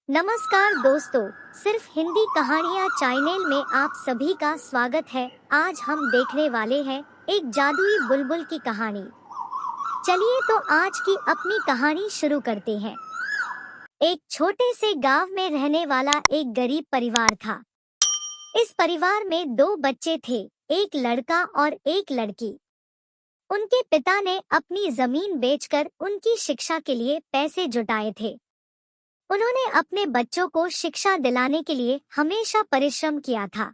नमस्कार दोस्तों, सिर्फ हिंदी कहानियाँ चैनल में आप सभी का स्वागत है। आज हम देखने वाले हैं एक जादुई बुलबुल की कहानी। चलिए तो आज की अपनी कहानी शुरू करते हैं। एक छोटे से गांव में रहने वाला एक गरीब परिवार था। इस परिवार में दो बच्चे थे, एक लड़का और एक लड़की। उनके पिता ने अपनी जमीन बेचकर उनकी शिक्षा के लिए पैसे जुटाए थे। उन्होंने अपने बच्चों को शिक्षा दिलाने के लिए हमेशा परिश्रम किया था।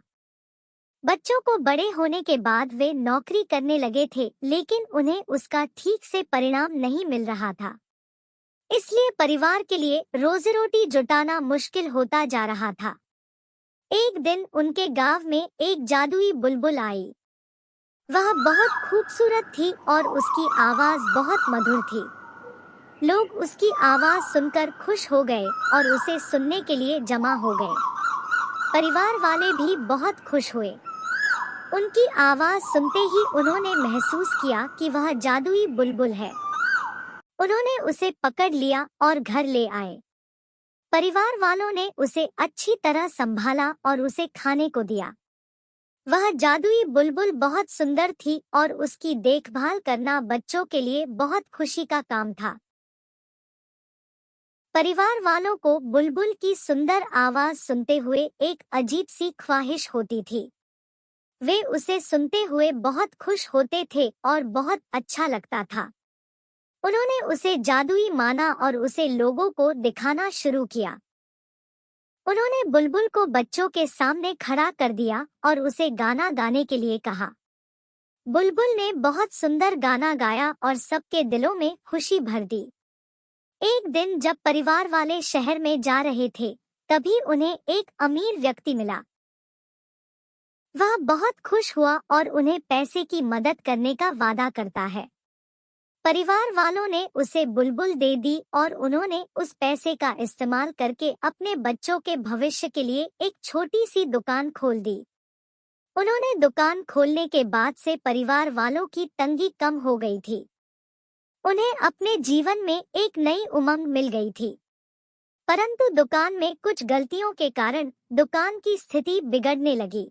बच्चों को बड़े होने के बाद वे नौकरी करने लगे थे, लेकिन उन्हें उसका ठीक से परिणाम नहीं मिल रहा था। इसलिए परिवार के लिए रोजी रोटी जुटाना मुश्किल होता जा रहा था। एक दिन उनके गांव में एक जादुई बुलबुल आई। वह बहुत खूबसूरत थी और उसकी आवाज बहुत मधुर थी। लोग उसकी आवाज सुनकर खुश हो गए और उसे सुनने के लिए जमा हो गए। परिवार वाले भी बहुत खुश हुए। उनकी आवाज सुनते ही उन्होंने महसूस किया कि वह जादुई बुलबुल है। उन्होंने उसे पकड़ लिया और घर ले आए। परिवार वालों ने उसे अच्छी तरह संभाला और उसे खाने को दिया। वह जादुई बुलबुल बहुत सुंदर थी और उसकी देखभाल करना बच्चों के लिए बहुत खुशी का काम था। परिवार वालों को बुलबुल की सुंदर आवाज सुनते हुए एक अजीब सी ख्वाहिश होती थी। वे उसे सुनते हुए बहुत खुश होते थे और बहुत अच्छा लगता था। उन्होंने उसे जादुई माना और उसे लोगों को दिखाना शुरू किया। उन्होंने बुलबुल को बच्चों के सामने खड़ा कर दिया और उसे गाना गाने के लिए कहा। बुलबुल ने बहुत सुंदर गाना गाया और सबके दिलों में खुशी भर दी। एक दिन जब परिवार वाले शहर में जा रहे थे, तभी उन्हें एक अमीर व्यक्ति मिला। वह बहुत खुश हुआ और उन्हें पैसे की मदद करने का वादा करता है। परिवार वालों ने उसे बुलबुल दे दी और उन्होंने उस पैसे का इस्तेमाल करके अपने बच्चों के भविष्य के लिए एक छोटी सी दुकान खोल दी। उन्होंने दुकान खोलने के बाद से परिवार वालों की तंगी कम हो गई थी। उन्हें अपने जीवन में एक नई उमंग मिल गई थी। परंतु दुकान में कुछ गलतियों के कारण दुकान की स्थिति बिगड़ने लगी।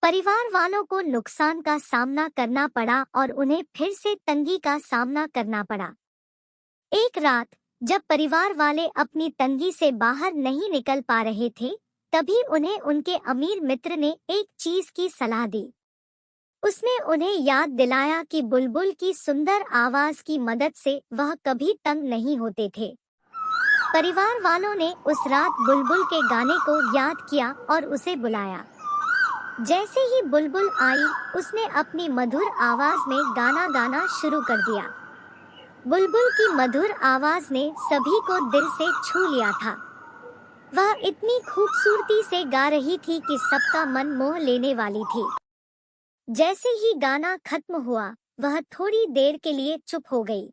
परिवार वालों को नुकसान का सामना करना पड़ा और उन्हें फिर से तंगी का सामना करना पड़ा। एक रात जब परिवार वाले अपनी तंगी से बाहर नहीं निकल पा रहे थे, तभी उन्हें उनके अमीर मित्र ने एक चीज की सलाह दी। उसने उन्हें याद दिलाया कि बुलबुल की सुंदर आवाज की मदद से वह कभी तंग नहीं होते थे। परिवार वालों ने उस रात बुलबुल के गाने को याद किया और उसे बुलाया। जैसे ही बुलबुल आई, उसने अपनी मधुर आवाज में गाना गाना शुरू कर दिया। बुलबुल की मधुर आवाज ने सभी को दिल से छू लिया था। वह इतनी खूबसूरती से गा रही थी कि सबका मन मोह लेने वाली थी। जैसे ही गाना खत्म हुआ, वह थोड़ी देर के लिए चुप हो गई।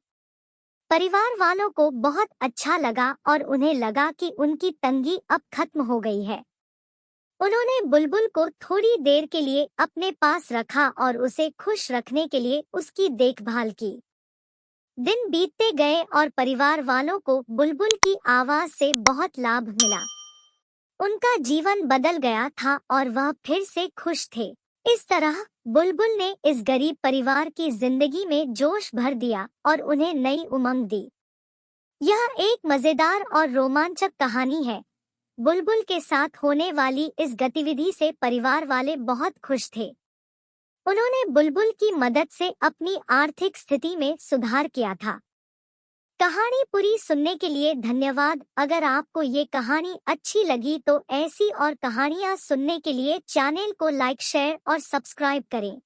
परिवार वालों को बहुत अच्छा लगा और उन्हें लगा कि उनकी तंगी अब खत्म हो गई है। उन्होंने बुलबुल को थोड़ी देर के लिए अपने पास रखा और उसे खुश रखने के लिए उसकी देखभाल की। दिन बीतते गए और परिवार वालों को बुलबुल की आवाज से बहुत लाभ मिला। उनका जीवन बदल गया था और वह फिर से खुश थे। इस तरह बुलबुल ने इस गरीब परिवार की जिंदगी में जोश भर दिया और उन्हें नई उमंग दी। यह एक मजेदार और रोमांचक कहानी है। बुलबुल के साथ होने वाली इस गतिविधि से परिवार वाले बहुत खुश थे। उन्होंने बुलबुल की मदद से अपनी आर्थिक स्थिति में सुधार किया था। कहानी पूरी सुनने के लिए धन्यवाद। अगर आपको ये कहानी अच्छी लगी तो ऐसी और कहानियाँ सुनने के लिए चैनल को लाइक, शेयर और सब्सक्राइब करें।